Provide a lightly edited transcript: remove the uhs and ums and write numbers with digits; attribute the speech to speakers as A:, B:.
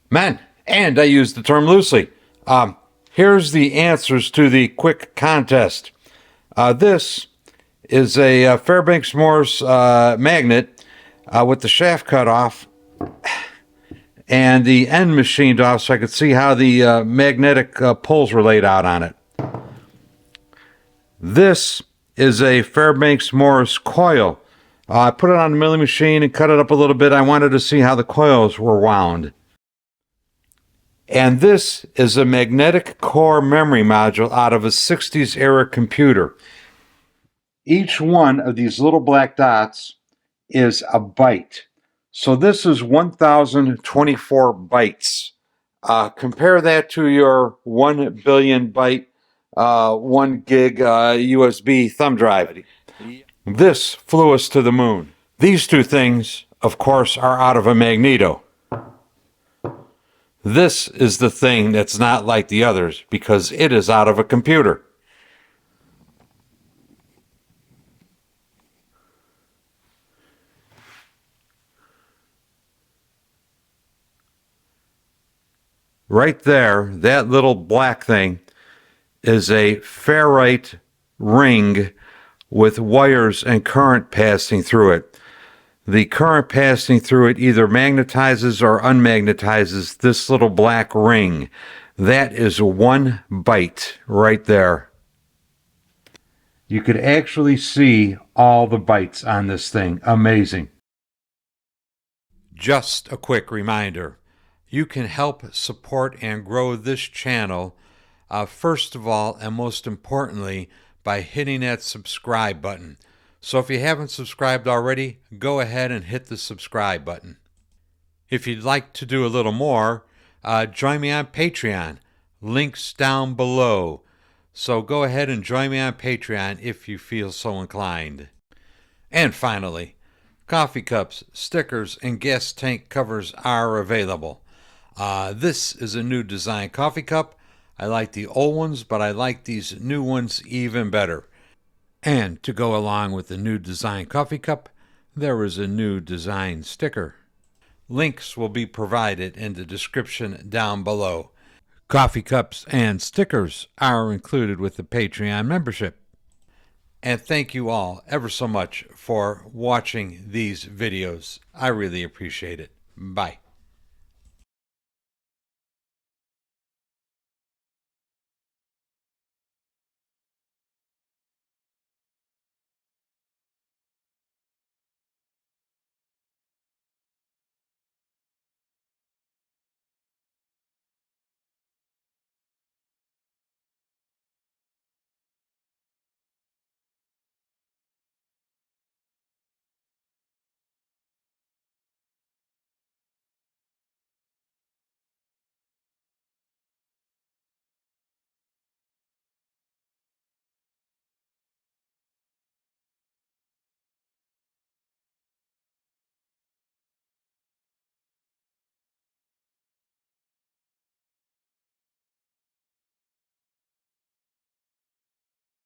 A: Men, and I use the term loosely. Here's the answers to the quick contest. This is a Fairbanks Morse magnet with the shaft cut off and the end machined off so I could see how the magnetic poles were laid out on it. This is a Fairbanks Morse coil. I put it on the milling machine and cut it up a little bit. I wanted to see how the coils were wound. And this is a magnetic core memory module out of a 60s era computer. Each one of these little black dots is a byte. So this is 1024 bytes. Compare that to your 1 billion byte 1 gig USB thumb drive. This flew us to the moon. These two things, of course, are out of a magneto. This is the thing that's not like the others because it is out of a computer. Right there, that little black thing is a ferrite ring with wires and current passing through it. The current passing through it either magnetizes or unmagnetizes this little black ring. That is 1 byte right there. You could actually see all the bytes on this thing. Amazing. Just a quick reminder. You can help support and grow this channel, first of all and most importantly, by hitting that subscribe button. So if you haven't subscribed already, go ahead and hit the subscribe button. If you'd like to do a little more, join me on Patreon. Links down below. So go ahead and join me on Patreon if you feel so inclined. And finally, coffee cups, stickers, and gas tank covers are available. This is a new design coffee cup. I like the old ones, but I like these new ones even better. And to go along with the new design coffee cup, there is a new design sticker. Links will be provided in the description down below. Coffee cups and stickers are included with the Patreon membership. And thank you all ever so much for watching these videos. I really appreciate it. Bye.